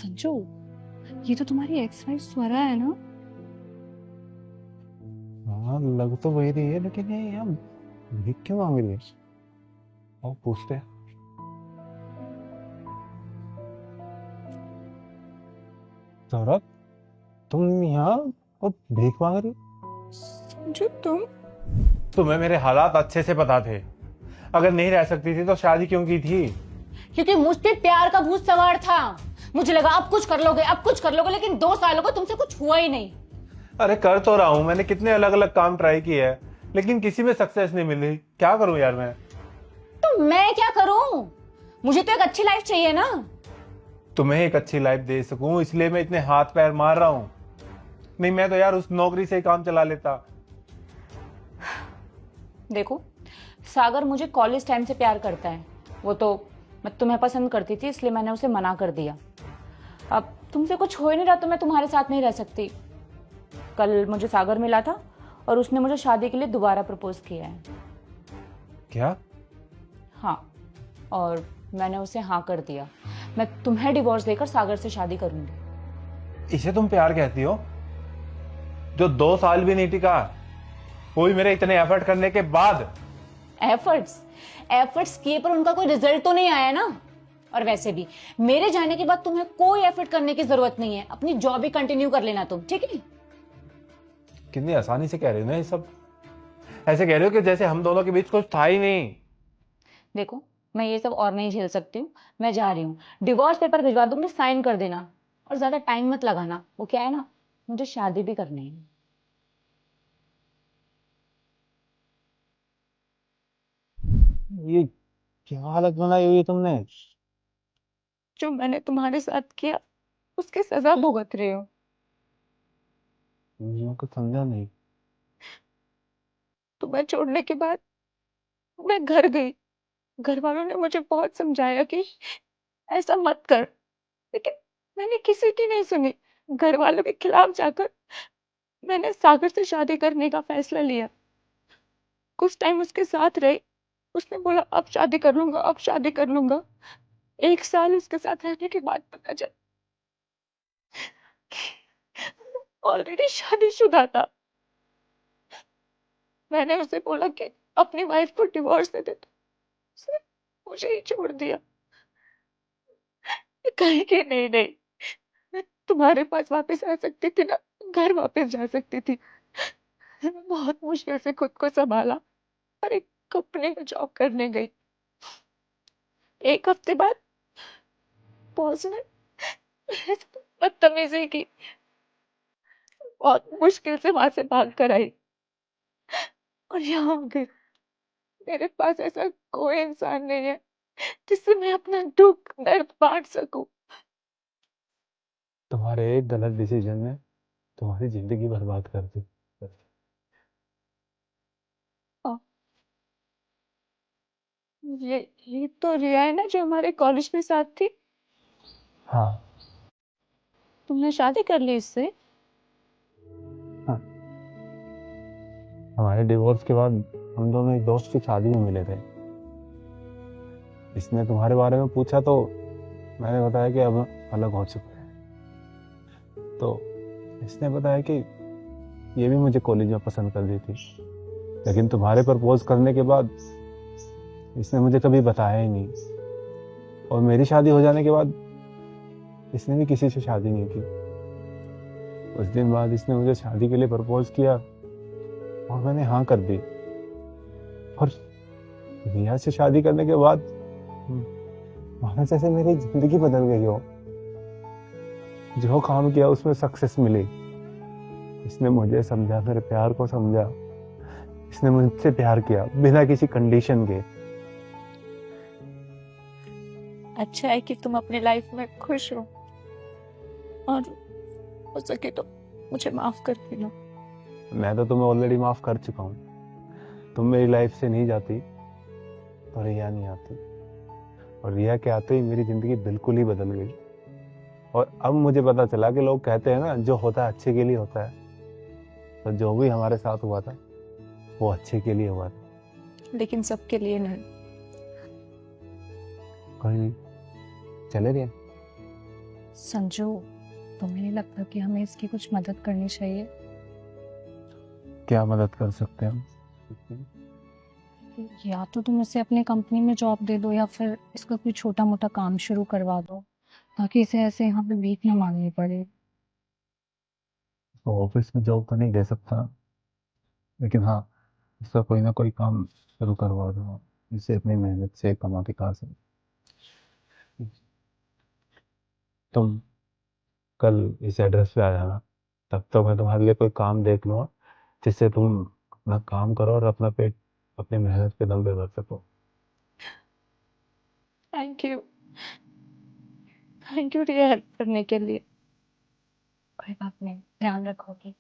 संजू, ये तो तुम्हारी एक्स वाइफ स्वरा है ना? हाँ, लग तो वही रही है, लेकिन ये यार भीख क्यों मांग रही है? और पूछते हैं। सौरभ, तुम यहाँ और भीख मांग रही हो? संजू तुम तुम्हें मेरे हालात अच्छे से पता थे। अगर नहीं रह सकती थी तो शादी क्यों की थी? क्योंकि मुझ पे प्यार का भूत सवार था। मुझे लगा अब कुछ कर लोगे, अब कुछ कर लोगे, लेकिन 2 सालों को तुमसे कुछ हुआ ही नहीं। अरे कर तो रहा हूँ, मैंने कितने अलग अलग काम ट्राई किए हैं, लेकिन किसी में सक्सेस नहीं मिल रही। क्या करूँ यार मैं? तो मैं क्या करूं? मुझे तो एक अच्छी लाइफ चाहिए ना। तुम्हें एक अच्छी लाइफ दे सकूं इसलिए मैं इतने हाथ पैर मार रहा हूँ। नहीं मैं तो यार उस नौकरी से ही काम चला लेता। देखो, सागर मुझे कॉलेज टाइम से प्यार करता है। वो तो मैं तुम्हें पसंद करती थी, इसलिए मैंने उसे मना कर दिया। अब तुमसे कुछ हो ही नहीं रहा तो मैं तुम्हारे साथ नहीं रह सकती। कल मुझे सागर मिला था और उसने मुझे शादी के लिए दोबारा प्रपोज किया है। क्या? हाँ, और मैंने उसे हाँ कर दिया। मैं तुम्हें डिवोर्स देकर सागर से शादी करूंगी। इसे तुम प्यार कहती हो? जो 2 साल भी नहीं टिका, वो भी मेरे इतने एफर्ट करने के बाद। एफर्ट्स किए पर उनका कोई रिजल्ट तो नहीं आया ना। और वैसे भी मेरे जाने के बाद तुम्हें कोई एफर्ट करने की जरूरत नहीं है। अपनी जॉब ही कंटिन्यू कर लेना तुम, ठीक है? कितनी आसानी से कह रहे हो ना ये सब। ऐसे कह रहे हो कि जैसे हम दोनों के बीच कुछ था ही नहीं। देखो, मैं ये सब और नहीं झेल सकती हूँ। मैं जा रही हूँ। डिवोर्स पेपर भिजवा दूंगी, साइन कर देना। और ज्यादा टाइम मत लगाना। वो क्या है ना, मुझे शादी भी करनी है। ये क्या हालत बनाई हुई है तुमने? जो मैंने तुम्हारे साथ किया उसकी सजा भुगत रही हो। मैं कुछ समझा नहीं। तुम्हें छोड़ने के बाद मैं घर गई। घर वालों ने मुझे बहुत समझाया कि ऐसा मत कर, लेकिन मैंने किसी की नहीं सुनी। घर वालों के खिलाफ जाकर मैंने सागर से शादी करने का फैसला लिया। कुछ टाइम उसके साथ रही। उसने बोला अब शादी कर लूंगा, अब शादी कर लूंगा। 1 साल उसके साथ रहने के बाद पता चला ऑलरेडी शादीशुदा था। मैंने उसे बोला कि अपनी वाइफ को डिवोर्स दे दे, तो उसने मुझे ही छोड़ दिया। कहीं कि नहीं नहीं, मैं तुम्हारे पास वापस आ सकती थी ना, घर वापस जा सकती थी। मैं बहुत मुश्किल से खुद को संभाला और एक कंपनी में जॉब करने गई। 1 हफ्ते बाद बॉस ने मेरे साथ बदतमीजी की। बहुत मुश्किल से वहां से भाग कर आई और यहाँ आ गई। मेरे पास ऐसा कोई इंसान नहीं है जिससे मैं अपना दुख दर्द बांट सकूं। तुम्हारे एक गलत डिसीजन ने तुम्हारी जिंदगी बर्बाद कर दी। और ये तो रिया है ना, जो हमारे कॉलेज में साथ थी। हाँ। तुमने शादी कर ली इससे? हाँ, हमारे डिवोर्स के बाद हम दोनों एक दोस्त की शादी में मिले थे। इसने तुम्हारे बारे में पूछा तो मैंने बताया कि अब अलग हो चुके हैं। तो इसने बताया कि ये भी मुझे कॉलेज में पसंद कर दी थी, लेकिन तुम्हारे प्रपोज करने के बाद इसने मुझे कभी बताया ही नहीं। और मेरी शादी हो जाने के बाद इसने भी किसी से शादी नहीं की। कुछ दिन बाद इसने मुझे शादी के लिए प्रपोज किया और मैंने हाँ कर दी। और रिया से शादी करने के बाद मानो जैसे मेरी जिंदगी बदल गई हो। जो काम किया उसमें सक्सेस मिली। इसने मुझे समझा, मेरे प्यार को समझा। इसने मुझसे प्यार किया बिना किसी कंडीशन के। अच्छा है कि तुम अपनी लाइफ में खुश हो, और हो सके तो मुझे माफ कर देना। मैं तो तुम्हें ऑलरेडी माफ कर चुका हूँ। तुम मेरी लाइफ से नहीं जाती तो रिया नहीं आती, और रिया के आते ही मेरी जिंदगी बिल्कुल ही बदल गई। और अब मुझे पता चला कि लोग कहते हैं ना, जो होता है अच्छे के लिए होता है। तो जो भी हमारे साथ हुआ था वो अच्छे के लिए हुआ था। लेकिन सबके लिए नहीं। कोई नहीं, चले रिया। संजू, तुम्हें नहीं लगता कि हमें इसकी कुछ मदद करनी चाहिए? क्या मदद कर सकते हैं हम? या तो तुम इसे अपनी कंपनी में जॉब दे दो या फिर इसका कोई छोटा मोटा काम शुरू करवा दो, ताकि इसे ऐसे यहाँ पे भीख न मांगनी पड़े। तो ऑफिस में जॉब तो नहीं दे सकता, लेकिन हाँ, इसका कोई ना कोई काम शुरू करवा दूंगा, जिससे अपनी मेहनत से कमा के खा सके। तुम कल इस एड्रेस पे आ जाना, तब तो मैं तुम्हारे लिए कोई काम देख लूंगा, जिससे तुम अपना काम करो और अपना पेट अपनी मेहनत पे दम पे भर सको। Thank you. थैंक यू ये हेल्प करने के लिए। कोई बात नहीं, ध्यान रखोगे।